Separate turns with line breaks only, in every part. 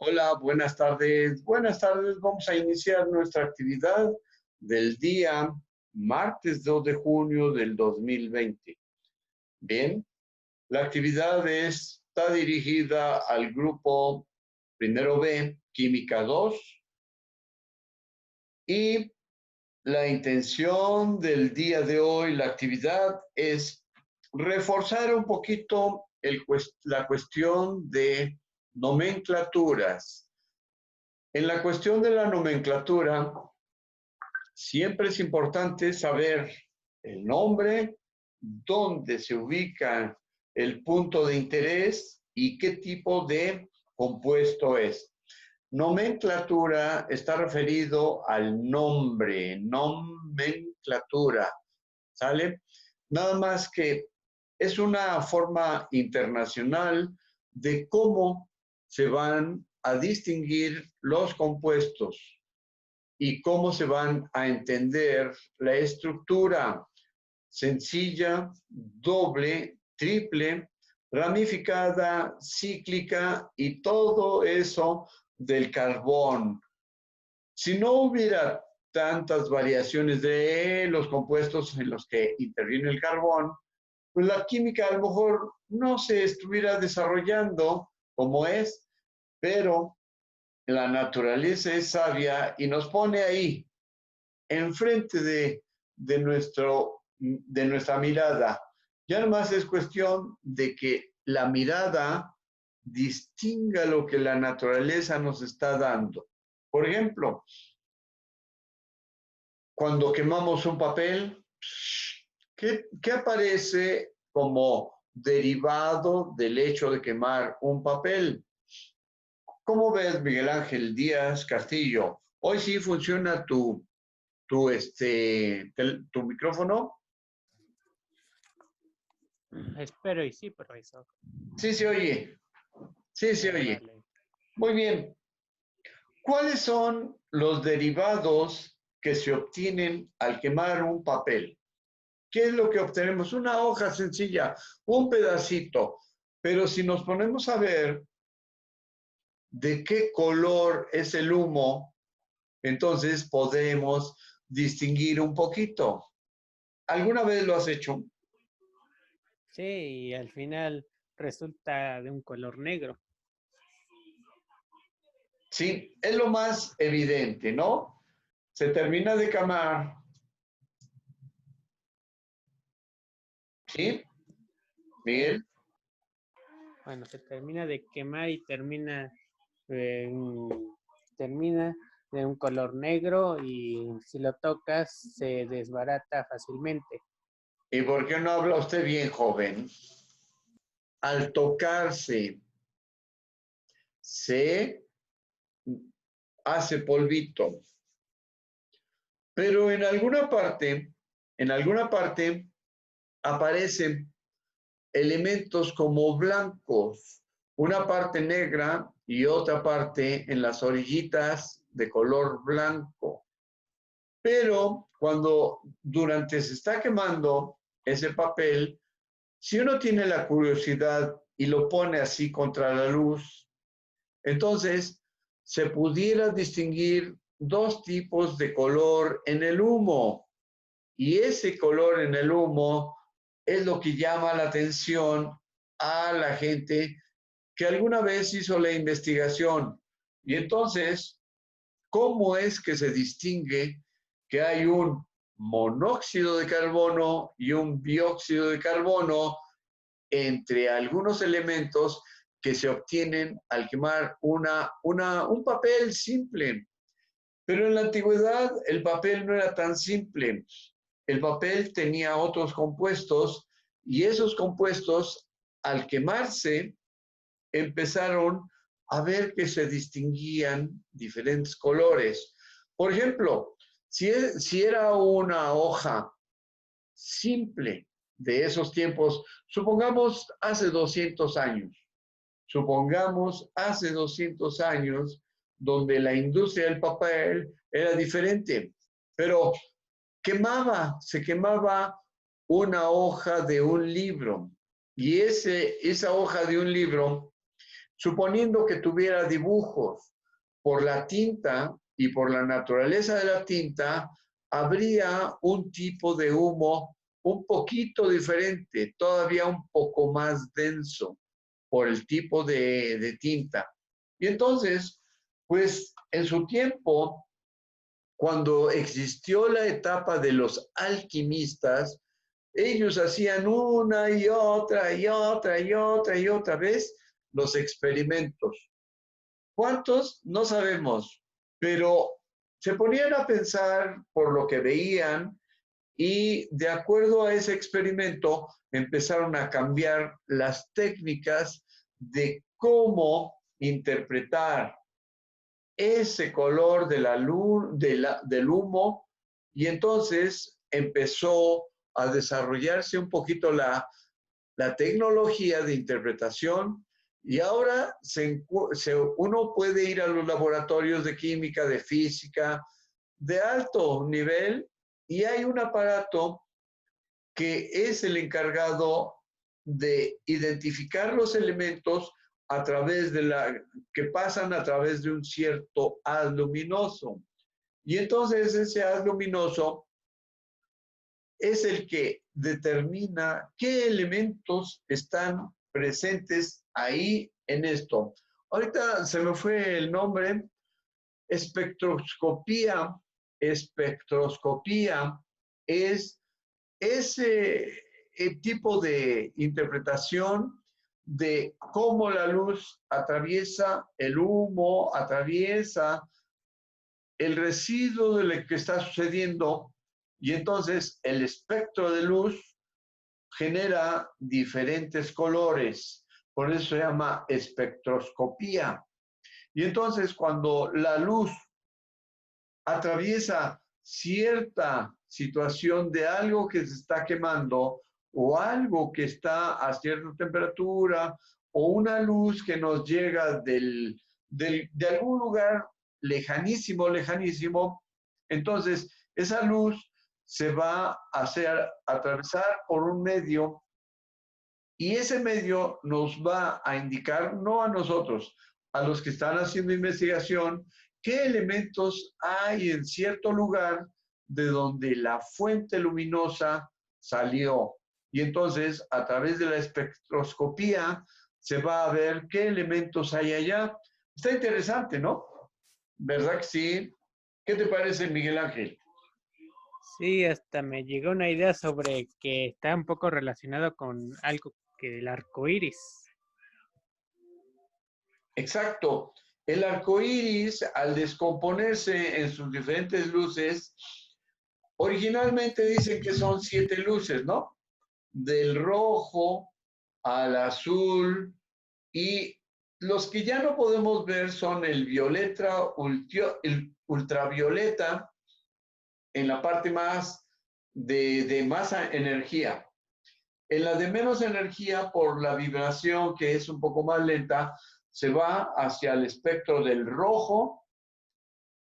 Hola, buenas tardes. Buenas tardes. Vamos a iniciar nuestra actividad del día martes 2 de junio del 2020. Bien, la actividad está dirigida al grupo primero B, Química 2, y la intención del día de hoy, la actividad es reforzar un poquito la cuestión de nomenclaturas. En la cuestión de la nomenclatura, siempre es importante saber el nombre, dónde se ubica el punto de interés y qué tipo de compuesto es. Nomenclatura está referido al nombre, nomenclatura, ¿sale? Nada más que es una forma internacional de cómo se van a distinguir los compuestos y cómo se van a entender la estructura sencilla, doble, triple, ramificada, cíclica y todo eso del carbón. Si no hubiera tantas variaciones de los compuestos en los que interviene el carbón, pues la química a lo mejor no se estuviera desarrollando como es, pero la naturaleza es sabia y nos pone ahí, enfrente de nuestra mirada. Ya nomás es cuestión de que la mirada distinga lo que la naturaleza nos está dando. Por ejemplo, cuando quemamos un papel, ¿qué aparece como derivado del hecho de quemar un papel? ¿Cómo ves, Miguel Ángel Díaz Castillo? Hoy sí funciona tu micrófono.
Espero y sí, profesor.
Sí se oye. Sí se oye.
Órale.
Muy bien. ¿Cuáles son los derivados que se obtienen al quemar un papel? ¿Qué es lo que obtenemos? Una hoja sencilla, un pedacito. Pero si nos ponemos a ver de qué color es el humo, entonces podemos distinguir un poquito. ¿Alguna vez lo has hecho?
Sí, y al final resulta de un color negro.
Sí, es lo más evidente, ¿no? Se termina de quemar, ¿sí,
Sí.
Miguel?
Bueno, se termina de quemar y eh, termina de un color negro y si lo tocas se desbarata fácilmente.
¿Y por qué no habla usted bien, joven? Al tocarse, se hace polvito. Pero en alguna parte aparecen elementos como blancos, una parte negra y otra parte en las orillitas de color blanco. Pero cuando durante se está quemando ese papel, si uno tiene la curiosidad y lo pone así contra la luz, entonces se pudiera distinguir dos tipos de color en el humo. Y ese color en el humo es lo que llama la atención a la gente que alguna vez hizo la investigación. Y entonces, ¿cómo es que se distingue que hay un monóxido de carbono y un dióxido de carbono entre algunos elementos que se obtienen al quemar un papel simple? Pero en la antigüedad el papel no era tan simple. El papel tenía otros compuestos y esos compuestos, al quemarse, empezaron a ver que se distinguían diferentes colores. Por ejemplo, si era una hoja simple de esos tiempos, supongamos hace 200 años, donde la industria del papel era diferente, pero se quemaba una hoja de un libro y esa hoja de un libro suponiendo que tuviera dibujos por la tinta y por la naturaleza de la tinta, habría un tipo de humo un poquito diferente, todavía un poco más denso por el tipo de tinta. Y entonces, pues en su tiempo, cuando existió la etapa de los alquimistas, ellos hacían una y otra y otra y otra y otra vez los experimentos. ¿Cuántos? No sabemos, pero se ponían a pensar por lo que veían y de acuerdo a ese experimento empezaron a cambiar las técnicas de cómo interpretar ese color de la luz, del humo, y entonces empezó a desarrollarse un poquito la tecnología de interpretación y ahora uno puede ir a los laboratorios de química, de física, de alto nivel y hay un aparato que es el encargado de identificar los elementos a través que pasan a través de un cierto haz luminoso. Y entonces ese haz luminoso es el que determina qué elementos están presentes ahí en esto. Ahorita se me fue el nombre, espectroscopía. Espectroscopía es ese tipo de interpretación de cómo la luz atraviesa el humo, atraviesa el residuo de lo que está sucediendo y entonces el espectro de luz genera diferentes colores. Por eso se llama espectroscopía. Y entonces cuando la luz atraviesa cierta situación de algo que se está quemando o algo que está a cierta temperatura o una luz que nos llega de algún lugar lejanísimo, lejanísimo, entonces esa luz se va a hacer atravesar por un medio y ese medio nos va a indicar, no a nosotros, a los que están haciendo investigación, qué elementos hay en cierto lugar de donde la fuente luminosa salió. Y entonces, a través de la espectroscopía, se va a ver qué elementos hay allá. Está interesante, ¿no? ¿Verdad que sí? ¿Qué te parece, Miguel Ángel?
Sí, hasta me llegó una idea sobre que está un poco relacionado con algo que el arco iris.
Exacto. El arco iris, al descomponerse en sus diferentes luces, originalmente dicen que son 7 luces, ¿no? Del rojo al azul y los que ya no podemos ver son el violeta, el ultravioleta en la parte más de más energía. En la de menos energía, por la vibración que es un poco más lenta, se va hacia el espectro del rojo,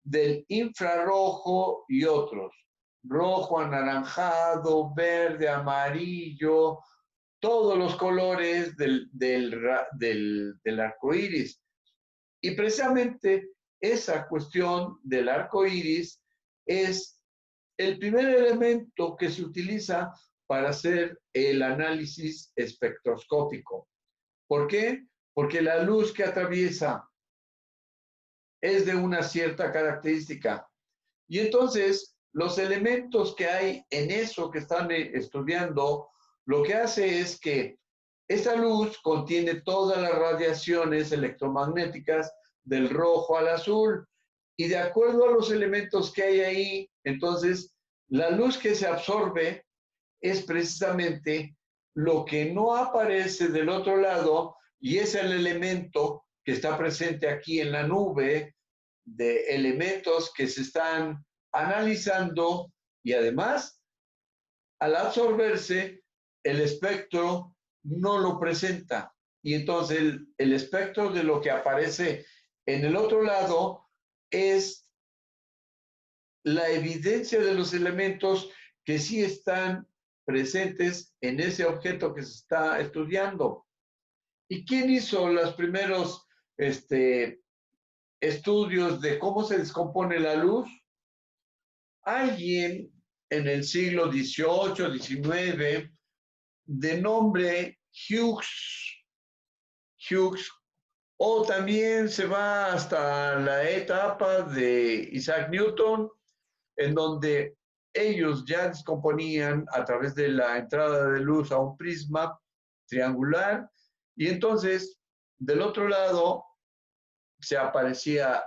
del infrarrojo y otros. Rojo, anaranjado, verde, amarillo, todos los colores del arco iris. Y precisamente esa cuestión del arco iris es el primer elemento que se utiliza para hacer el análisis espectroscópico. ¿Por qué? Porque la luz que atraviesa es de una cierta característica. Y entonces, los elementos que hay en eso que están estudiando, lo que hace es que esta luz contiene todas las radiaciones electromagnéticas del rojo al azul. Y de acuerdo a los elementos que hay ahí, entonces, la luz que se absorbe es precisamente lo que no aparece del otro lado y es el elemento que está presente aquí en la nube de elementos que se están analizando y además al absorberse el espectro no lo presenta y entonces el espectro de lo que aparece en el otro lado es la evidencia de los elementos que sí están presentes en ese objeto que se está estudiando. ¿Y quién hizo los primeros estudios de cómo se descompone la luz? Alguien en el siglo XVIII, XIX, de nombre Hughes, o también se va hasta la etapa de Isaac Newton, en donde ellos ya descomponían a través de la entrada de luz a un prisma triangular, y entonces del otro lado se aparecía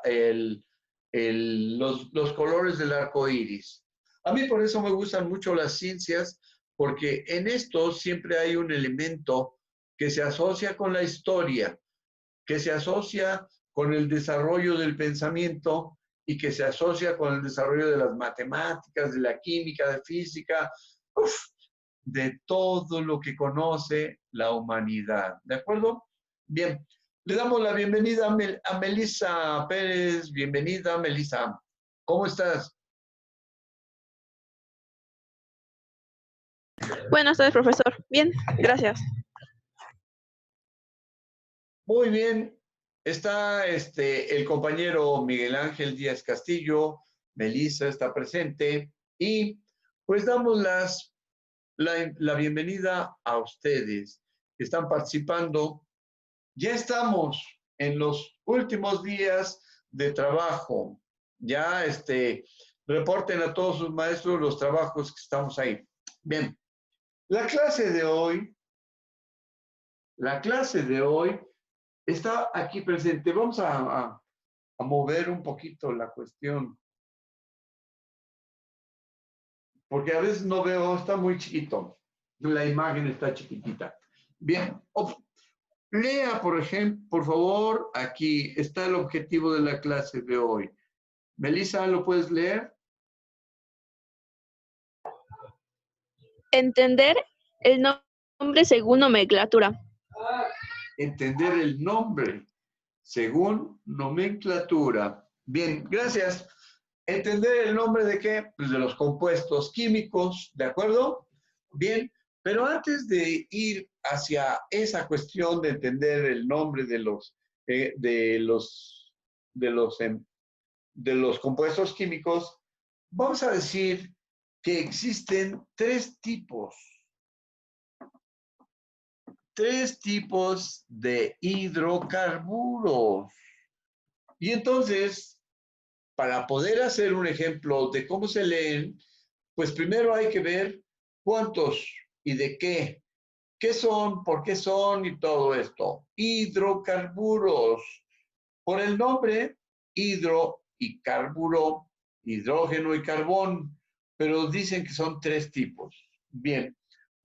los colores del arco iris. A mí por eso me gustan mucho las ciencias, porque en esto siempre hay un elemento que se asocia con la historia, que se asocia con el desarrollo del pensamiento y que se asocia con el desarrollo de las matemáticas, de la química, de física, de todo lo que conoce la humanidad. ¿De acuerdo? Bien, le damos la bienvenida a Melissa Pérez. Bienvenida, Melissa. ¿Cómo estás?
Buenas tardes, profesor. Bien, gracias.
Muy bien. Está el compañero Miguel Ángel Díaz Castillo. Melissa está presente. Y pues damos la bienvenida a ustedes que están participando. Ya estamos en los últimos días de trabajo. Ya reporten a todos sus maestros los trabajos que estamos ahí. Bien, la clase de hoy está aquí presente. Vamos a mover un poquito la cuestión, porque a veces no veo, está muy chiquito. La imagen está chiquitita. Bien, lea, por ejemplo, por favor, aquí está el objetivo de la clase de hoy. Melissa, ¿lo puedes leer?
Entender el nombre según nomenclatura.
Entender el nombre según nomenclatura. Bien, gracias. ¿Entender el nombre de qué? Pues de los compuestos químicos, ¿de acuerdo? Bien, pero antes de ir hacia esa cuestión de entender el nombre de los compuestos químicos, vamos a decir que existen tres tipos de hidrocarburos. Y entonces, para poder hacer un ejemplo de cómo se leen, pues primero hay que ver cuántos y de qué son, por qué son y todo esto. Hidrocarburos. Por el nombre, hidro y carburo, hidrógeno y carbón, pero dicen que son tres tipos. Bien,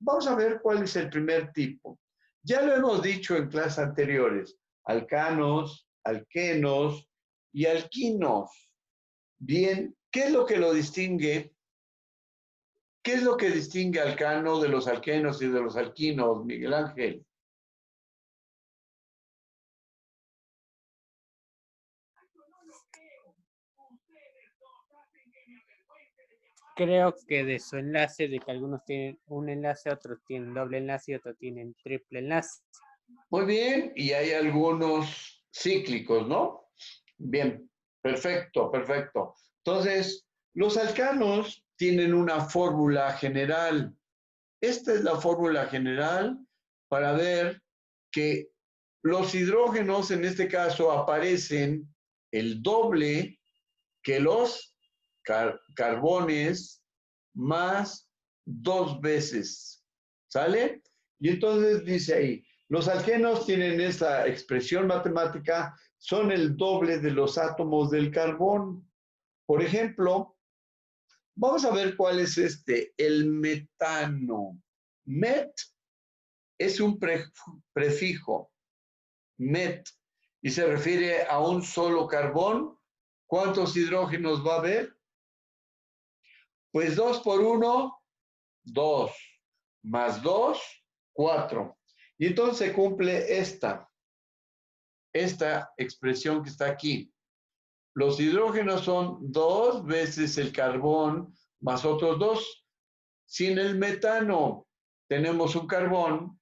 vamos a ver cuál es el primer tipo. Ya lo hemos dicho en clases anteriores, alcanos, alquenos y alquinos. Bien, ¿qué es lo que lo distingue? ¿Qué es lo que distingue alcano de los alquenos y de los alquinos, Miguel Ángel?
Creo que de su enlace, de que algunos tienen un enlace, otros tienen doble enlace y otros tienen triple enlace.
Muy bien, y hay algunos cíclicos, ¿no? Bien, perfecto, perfecto. Entonces, los alcanos tienen una fórmula general. Esta es la fórmula general para ver que los hidrógenos, en este caso, aparecen el doble que los carbones más 2 veces. ¿Sale? Y entonces dice ahí, los alquenos tienen esta expresión matemática, son el doble de los átomos del carbón. Por ejemplo, vamos a ver cuál es el metano. Met es un prefijo, met, y se refiere a un solo carbón. ¿Cuántos hidrógenos va a haber? Pues 2 por 1, 2, más 2, 4. Y entonces se cumple esta expresión que está aquí. Los hidrógenos son 2 veces el carbón más otros 2. Si en el metano tenemos un carbón,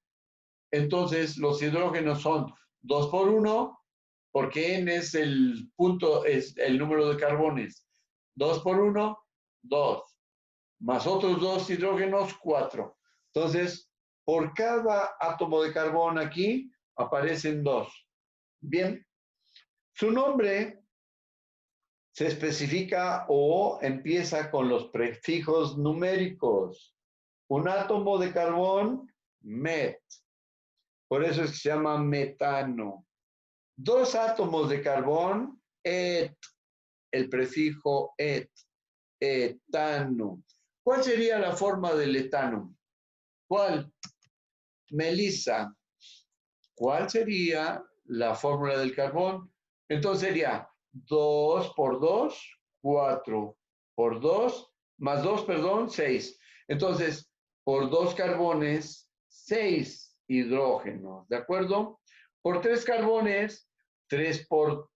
Entonces, los hidrógenos son 2 por 1, porque N es el punto, es el número de carbones. 2 por 1, 2. Más otros 2 hidrógenos, 4. Entonces, por cada átomo de carbón aquí, aparecen 2. Bien. Su nombre se especifica o empieza con los prefijos numéricos. Un átomo de carbón, met. Por eso es que se llama metano. 2 átomos de carbón, et. El prefijo et. Etano. ¿Cuál sería la forma del etano? ¿Cuál? Melissa. ¿Cuál sería la fórmula del carbón? Entonces sería 2 por 2, 4. Por 2, más 2, perdón, 6. Entonces, por 2 carbones, 6 hidrógenos, ¿de acuerdo? Por 3 carbones, 3 por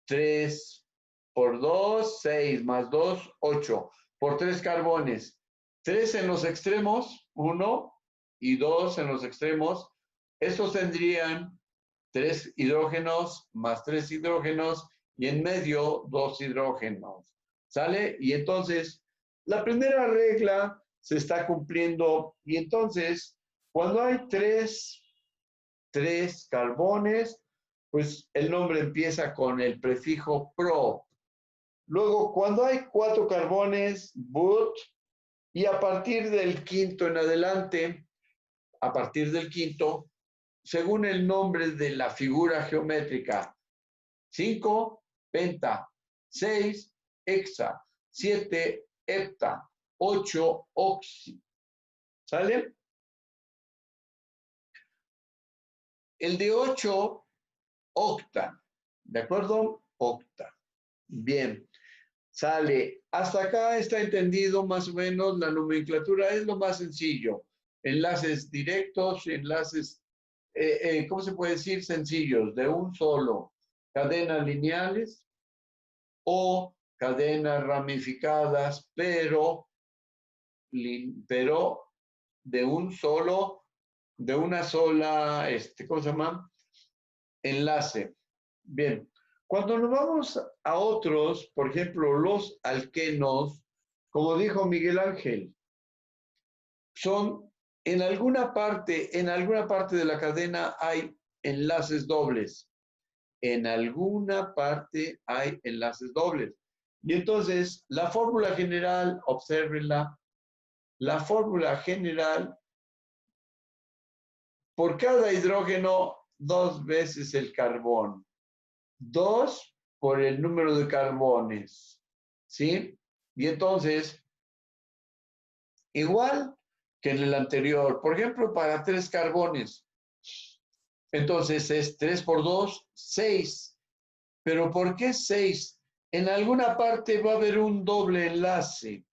3 por 2, 6, más 2, 8. Por 3 carbones, 3 en los extremos, 1 y 2 en los extremos. Estos tendrían 3 hidrógenos más 3 hidrógenos y en medio 2 hidrógenos. ¿Sale? Y entonces, la primera regla se está cumpliendo y entonces, cuando hay 3 carbones, pues el nombre empieza con el prefijo pro. Luego, cuando hay 4 carbones, but, y a partir del quinto en adelante, a partir del quinto, según el nombre de la figura geométrica, 5, penta, 6, hexa, 7, hepta, 8, oxi. ¿Sale? El de 8, octa. ¿De acuerdo? Octa. Bien. Sale. Hasta acá está entendido más o menos la nomenclatura. Es lo más sencillo. Enlaces directos, enlaces, ¿cómo se puede decir? Sencillos, de un solo. Cadenas lineales o cadenas ramificadas, pero de un solo, de una sola, ¿cómo se llama? Enlace. Bien. Cuando nos vamos a otros, por ejemplo, los alquenos, como dijo Miguel Ángel, son en alguna parte de la cadena hay enlaces dobles. En alguna parte hay enlaces dobles. Y entonces, la fórmula general, obsérvenla, la fórmula general, por cada hidrógeno, 2 veces el carbón. 2 por el número de carbones, ¿sí? Y entonces, igual que en el anterior, por ejemplo, para 3 carbones, entonces es 3 por 2, 6. ¿Pero por qué 6? En alguna parte va a haber un doble enlace.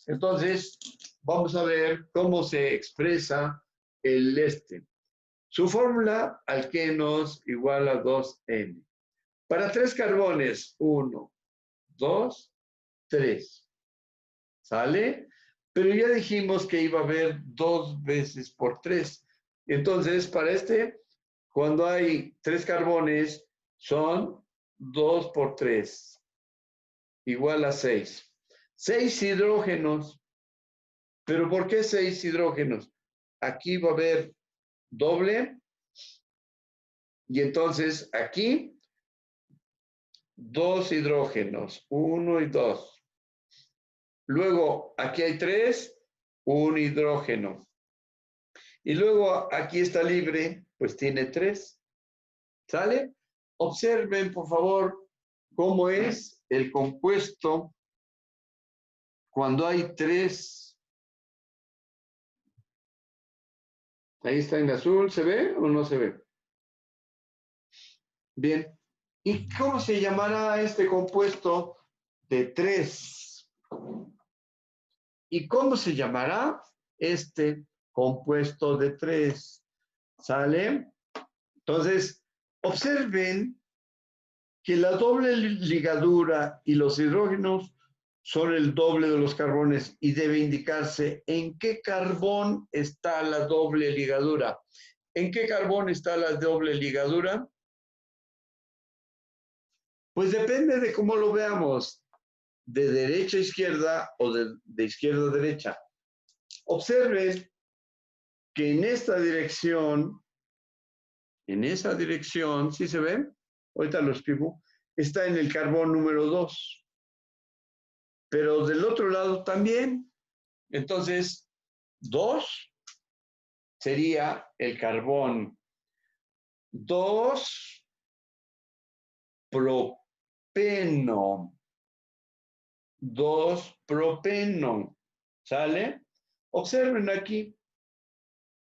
Entonces, vamos a ver cómo se expresa el Su fórmula, alquenos igual a 2N. Para 3 carbones, 1, 2, 3. ¿Sale? Pero ya dijimos que iba a haber 2 veces por 3. Entonces, para cuando hay 3 carbones, son 2 por 3, igual a 6. 6 hidrógenos. ¿Pero por qué 6 hidrógenos? Aquí va a haber doble. Y entonces aquí 2 hidrógenos, 1 y 2. Luego aquí hay 3, un hidrógeno. Y luego aquí está libre, pues tiene 3. ¿Sale? Observen, por favor, cómo es el compuesto cuando hay 3. Ahí está en azul, ¿se ve o no se ve? Bien. ¿Y cómo se llamará este compuesto de 3? ¿Y cómo se llamará este compuesto de 3? ¿Sale? Entonces, observen que la doble ligadura y los hidrógenos son el doble de los carbones y debe indicarse en qué carbón está la doble ligadura. ¿En qué carbón está la doble ligadura? Pues depende de cómo lo veamos, de derecha a izquierda o de izquierda a derecha. Observen que en esa dirección, ¿sí se ven? Ahorita lo escribo, está en el carbón número 2. Pero del otro lado también. Entonces, 2 sería el carbón 2-propeno. 2-propeno. ¿Sale? Observen aquí,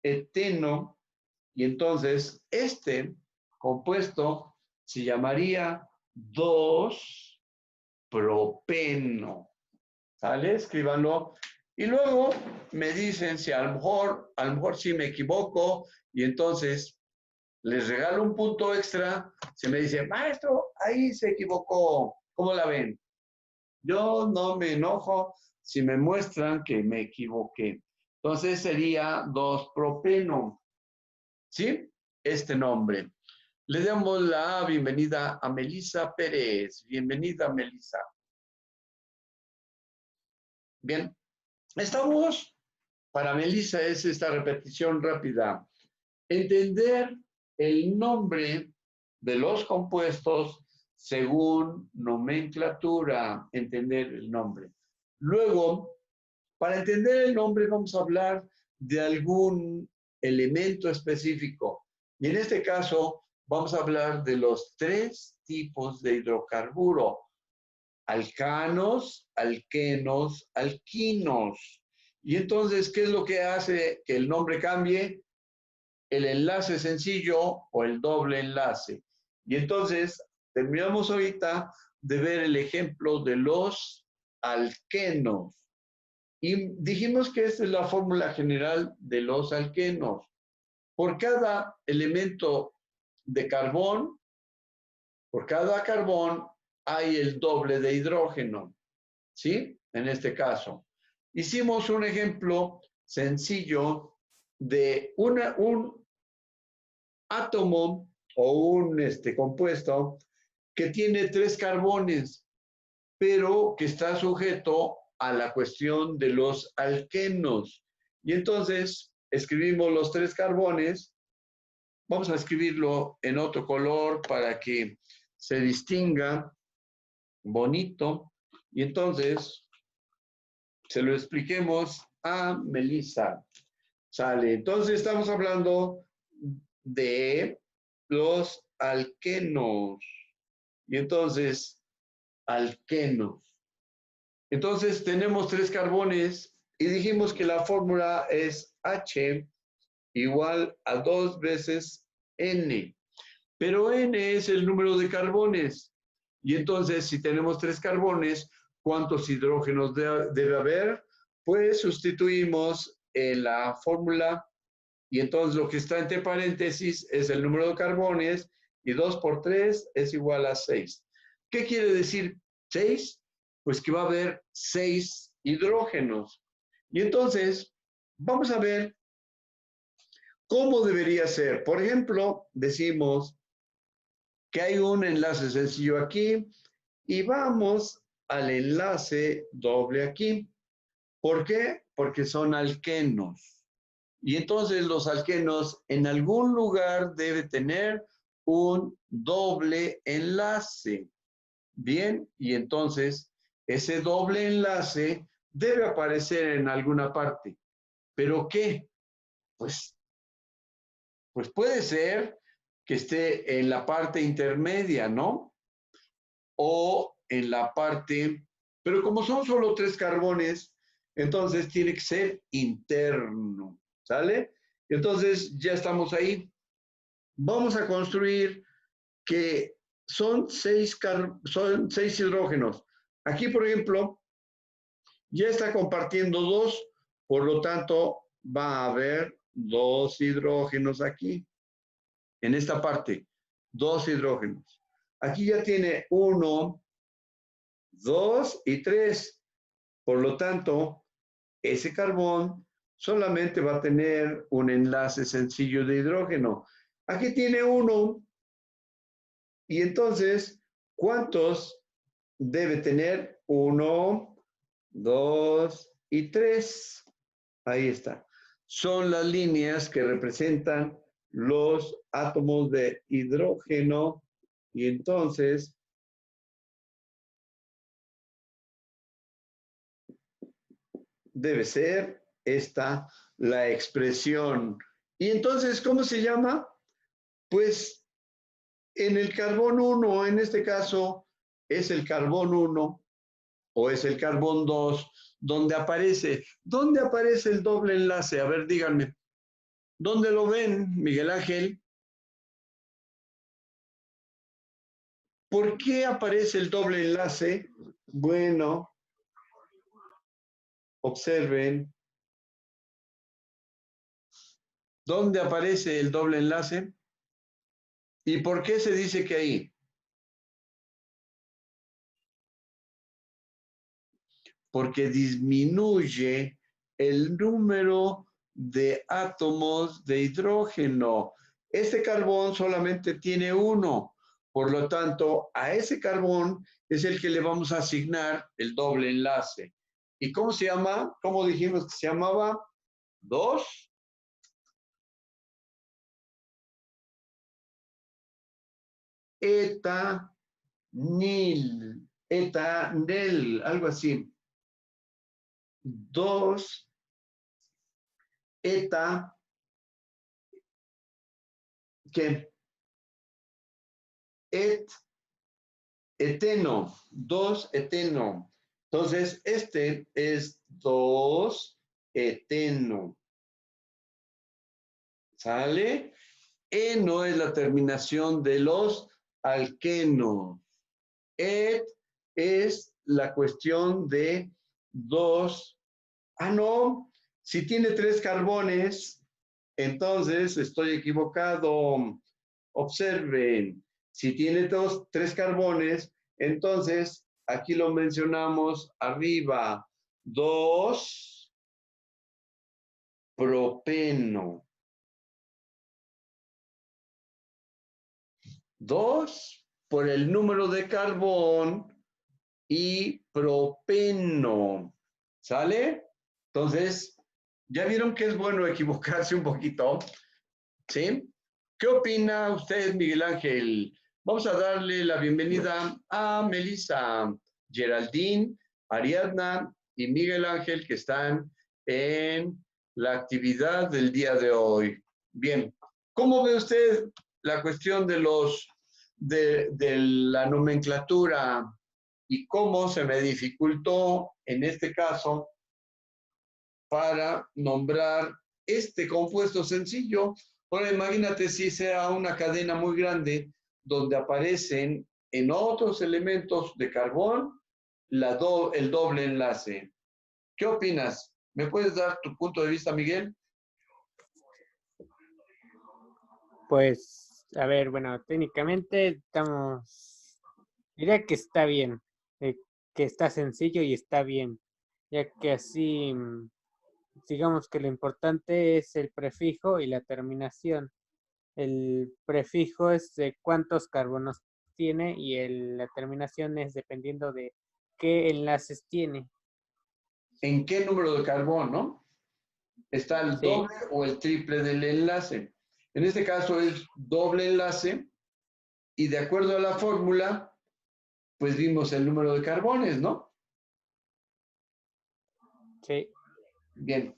eteno, y entonces este compuesto se llamaría 2-propeno. ¿Sale? Escríbanlo. Y luego me dicen si a lo mejor sí me equivoco, y entonces les regalo un punto extra. Si me dicen, maestro, ahí se equivocó, ¿cómo la ven? Yo no me enojo si me muestran que me equivoqué. Entonces sería 2-propeno. ¿Sí? Este nombre. Le damos la bienvenida a Melissa Pérez. Bienvenida, Melissa. Bien. Estamos, para Melissa es esta repetición rápida. Entender el nombre de los compuestos según nomenclatura. Entender el nombre. Luego, para entender el nombre vamos a hablar de algún elemento específico. Y en este caso vamos a hablar de los 3 tipos de hidrocarburo: alcanos, alquenos, alquinos. Y entonces, ¿qué es lo que hace que el nombre cambie? El enlace sencillo o el doble enlace. Y entonces, terminamos ahorita de ver el ejemplo de los alquenos. Y dijimos que esta es la fórmula general de los alquenos. Por cada elemento de carbón, por cada carbón hay el doble de hidrógeno, ¿sí? En este caso. Hicimos un ejemplo sencillo de un átomo o un compuesto que tiene 3 carbones, pero que está sujeto a la cuestión de los alquenos. Y entonces escribimos los 3 carbones. Vamos a escribirlo en otro color para que se distinga bonito. Y entonces se lo expliquemos a Melissa. Sale. Entonces estamos hablando de los alquenos. Y entonces, alquenos. Entonces tenemos 3 carbones y dijimos que la fórmula es H igual a 2 veces N. Pero N es el número de carbones. Y entonces, si tenemos 3 carbones, ¿cuántos hidrógenos debe haber? Pues sustituimos en la fórmula y entonces lo que está entre paréntesis es el número de carbones y 2 por 3 es igual a 6. ¿Qué quiere decir 6? Pues que va a haber 6 hidrógenos. Y entonces, vamos a ver cómo debería ser. Por ejemplo, decimos que hay un enlace sencillo aquí y vamos al enlace doble aquí. ¿Por qué? Porque son alquenos. Y entonces los alquenos en algún lugar debe tener un doble enlace. Bien, y entonces ese doble enlace debe aparecer en alguna parte. ¿Pero qué? Pues puede ser que esté en la parte intermedia, ¿no? O en la parte, pero como son solo 3 carbones, entonces tiene que ser interno, ¿sale? Entonces ya estamos ahí. Vamos a construir que son 6 hidrógenos. Aquí, por ejemplo, ya está compartiendo 2, por lo tanto, va a haber 2 hidrógenos aquí. En esta parte, 2 hidrógenos. Aquí ya tiene 1, 2 y 3. Por lo tanto, ese carbón solamente va a tener un enlace sencillo de hidrógeno. Aquí tiene uno. Y entonces, ¿cuántos debe tener? 1, 2 y 3. Ahí está. Son las líneas que representan los átomos de hidrógeno. Y entonces, debe ser esta la expresión. Y entonces, ¿cómo se llama? Pues en el carbón 1, en este caso, es el carbón 1 o es el carbón 2, donde aparece. ¿Dónde aparece el doble enlace? A ver, díganme. ¿Dónde lo ven, Miguel Ángel? ¿Por qué aparece el doble enlace? Bueno, observen. ¿Dónde aparece el doble enlace? ¿Y por qué se dice que ahí? Porque disminuye el número de átomos de hidrógeno. Este carbón solamente tiene uno, por lo tanto, a ese carbón es el que le vamos a asignar el doble enlace. ¿Y cómo se llama? ¿Cómo dijimos que se llamaba? 2. Etanil, algo así. 2 eta, ¿qué? Eteno, 2 eteno. Entonces, este es 2 eteno. ¿Sale? Eno es la terminación de los alquenos. Et es la cuestión de 2. Ah, no. Si tiene 3 carbones, entonces estoy equivocado. Observen, si tiene 3 carbones, entonces aquí lo mencionamos arriba, 2 propeno. 2 por el número de carbón y propeno. ¿Sale? Entonces, ¿ya vieron que es bueno equivocarse un poquito? ¿Sí? ¿Qué opina usted, Miguel Ángel? Vamos a darle la bienvenida a Melissa, Geraldine, Ariadna y Miguel Ángel que están en la actividad del día de hoy. Bien, ¿cómo ve usted la cuestión de la nomenclatura y cómo se me dificultó en este caso para nombrar este compuesto sencillo? Ahora imagínate si sea una cadena muy grande donde aparecen en otros elementos de carbón el doble enlace. ¿Qué opinas? ¿Me puedes dar tu punto de vista, Miguel?
Pues, a ver, bueno, técnicamente diría que está bien, que está sencillo y está bien, ya que así, digamos que lo importante es el prefijo y la terminación. El prefijo es de cuántos carbonos tiene y la terminación es dependiendo de qué enlaces tiene.
¿En qué número de carbón, no? Está el
Sí,
doble o el triple del enlace. En este caso es doble enlace y de acuerdo a la fórmula, pues vimos el número de carbones, ¿no?
sí.
Bien,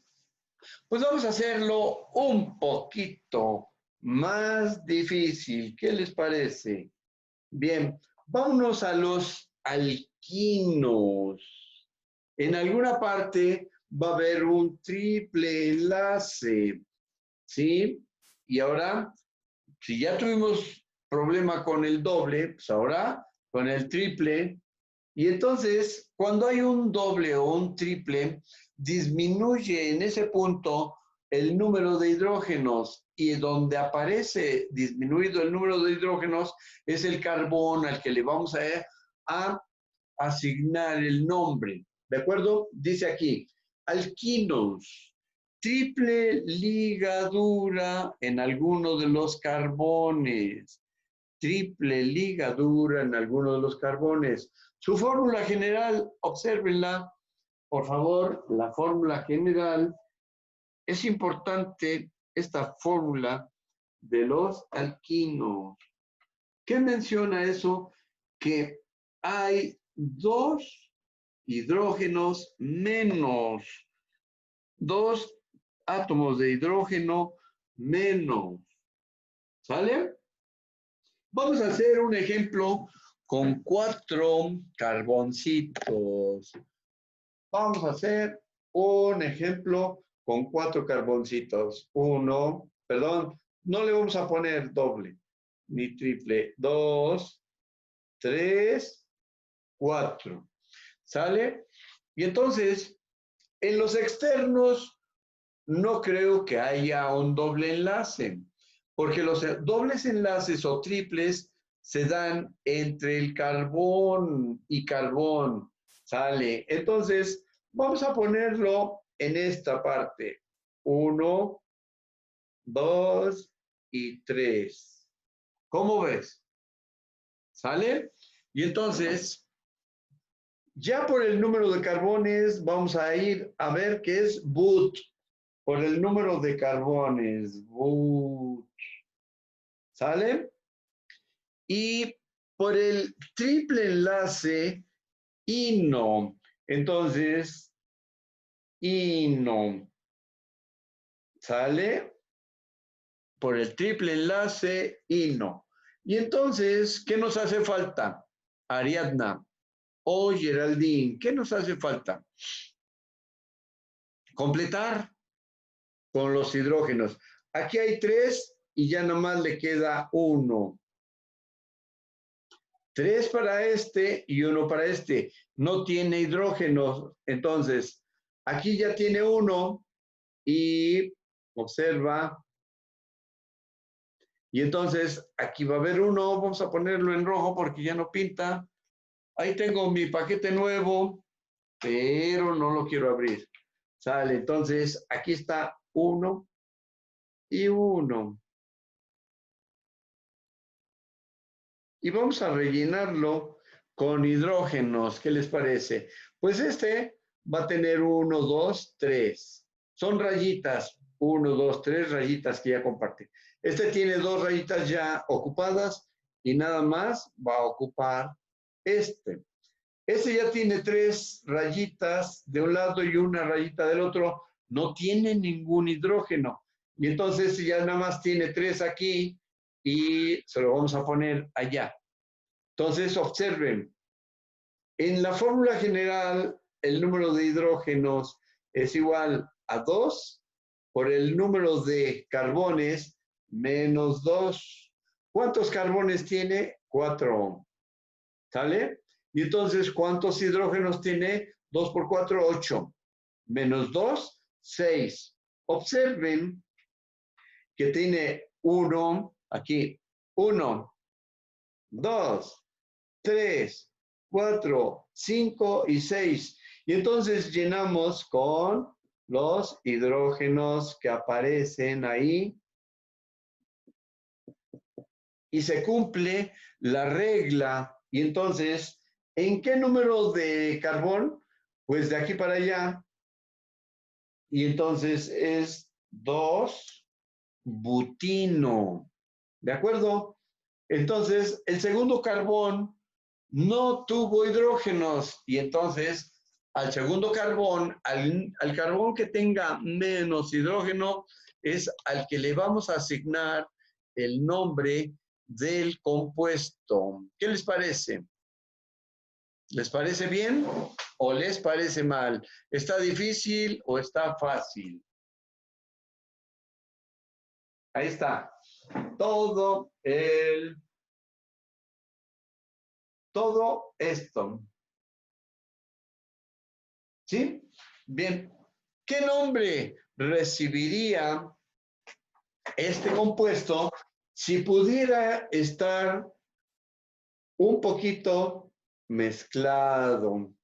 pues vamos a hacerlo un poquito más difícil. ¿Qué les parece? Bien, vámonos a los alquinos. En alguna parte va a haber un triple enlace, ¿sí? Y ahora, si ya tuvimos problema con el doble, pues ahora con el triple. Y entonces, cuando hay un doble o un triple, disminuye en ese punto el número de hidrógenos y donde aparece disminuido el número de hidrógenos es el carbón al que le vamos a asignar el nombre. ¿De acuerdo? Dice aquí, alquinos. triple ligadura en alguno de los carbones. Triple ligadura en alguno de los carbones. Su fórmula general, obsérvenla, por favor, la fórmula general. Es importante esta fórmula de los alquinos. ¿Qué menciona eso? Que hay 2 hidrógenos menos, 2 átomos de hidrógeno menos. ¿Sale? Vamos a hacer un ejemplo con 4 carboncitos. Vamos a hacer un ejemplo con 4 carboncitos. 1, perdón, no le vamos a poner doble ni triple. 2, 3, 4. ¿Sale? Y entonces, en los externos, no creo que haya un doble enlace, porque los dobles enlaces o triples se dan entre el carbón y carbón. ¿Sale? Entonces, vamos a ponerlo en esta parte. 1, 2 y 3. ¿Cómo ves? ¿Sale? Y entonces, ya por el número de carbones, vamos a ir a ver qué es but. Por el número de carbones, but. ¿Sale? Y por el triple enlace, ino. Entonces, ino. ¿Sale? Por el triple enlace, ino. Y entonces, ¿qué nos hace falta? Ariadna o Geraldine, ¿qué nos hace falta? Completar con los hidrógenos. Aquí hay 3 y ya nomás le queda 1. 3 para este y 1 para este. No tiene hidrógenos. Entonces, aquí ya tiene 1 y observa. Y entonces, aquí va a haber 1. Vamos a ponerlo en rojo porque ya no pinta. Ahí tengo mi paquete nuevo, pero no lo quiero abrir. Sale, entonces, aquí está 1 y 1. Y vamos a rellenarlo con hidrógenos. ¿Qué les parece? Pues este va a tener 1, 2, 3. Son rayitas. 1, 2, 3 rayitas que ya comparte. Este tiene 2 rayitas ya ocupadas y nada más va a ocupar este. Este ya tiene 3 rayitas de un lado y una rayita del otro. No tiene ningún hidrógeno. Y entonces ya nada más tiene 3 aquí y se lo vamos a poner allá. Entonces, observen, en la fórmula general, el número de hidrógenos es igual a 2 por el número de carbones menos 2. ¿Cuántos carbones tiene? 4. ¿Sale? Y entonces, ¿cuántos hidrógenos tiene? 2 por 4, 8. Menos 2, 6. Observen que tiene 1, aquí, 1, 2, 3, 4, 5 y 6. Y entonces llenamos con los hidrógenos que aparecen ahí. Y se cumple la regla. Y entonces, ¿en qué número de carbón? Pues de aquí para allá. Y entonces es 2 butino. ¿De acuerdo? Entonces, el segundo carbón no tuvo hidrógenos y entonces al segundo carbón, al carbón que tenga menos hidrógeno, es al que le vamos a asignar el nombre del compuesto. ¿Qué les parece? ¿Les parece bien o les parece mal? ¿Está difícil o está fácil? Ahí está. Todo esto. ¿Sí? Bien. ¿Qué nombre recibiría este compuesto si pudiera estar un poquito mezclado?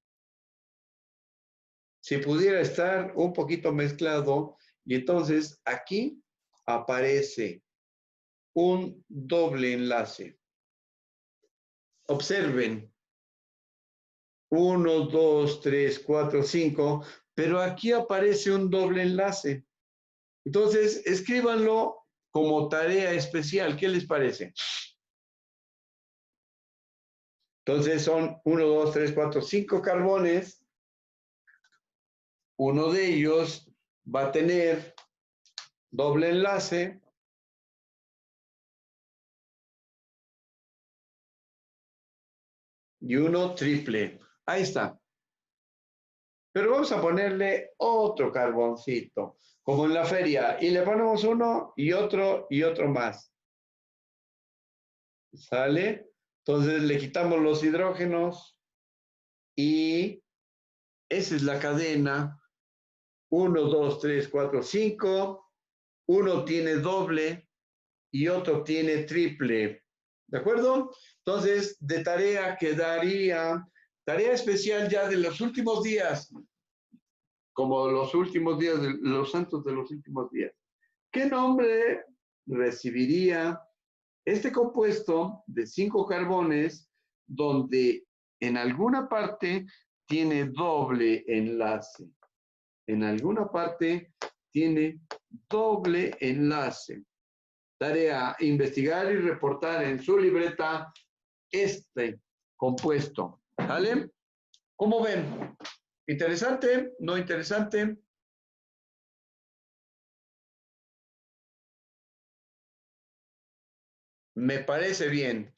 Si pudiera estar un poquito mezclado Y entonces aquí aparece un doble enlace. Observen. 1, 2, 3, 4, 5. Pero aquí aparece un doble enlace. Entonces, escríbanlo como tarea especial. ¿Qué les parece? Entonces son 1, 2, 3, 4, 5 carbones. Uno de ellos va a tener doble enlace. Y uno triple. Ahí está. Pero vamos a ponerle otro carboncito, como en la feria. Y le ponemos uno y otro más. ¿Sale? Entonces le quitamos los hidrógenos y esa es la cadena. 1, 2, 3, 4, 5. Uno tiene doble y otro tiene triple. ¿De acuerdo? Entonces, de tarea quedaría, tarea especial ya de los últimos días, como los últimos días, de los santos de los últimos días. ¿Qué nombre recibiría este compuesto de 5 carbones donde en alguna parte tiene doble enlace? En alguna parte tiene doble enlace. Tarea, investigar y reportar en su libreta este compuesto. ¿Vale? ¿Cómo ven? ¿Interesante? ¿No interesante? Me parece bien.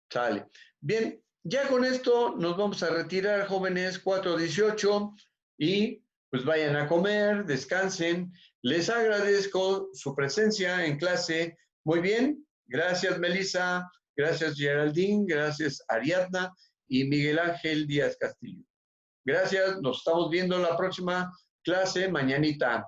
Sale. Bien, ya con esto nos vamos a retirar, jóvenes, 4:18, y pues vayan a comer, descansen. Les agradezco su presencia en clase. Muy bien. Gracias, Melissa. Gracias, Geraldine. Gracias, Ariadna y Miguel Ángel Díaz Castillo. Gracias. Nos estamos viendo en la próxima clase mañanita.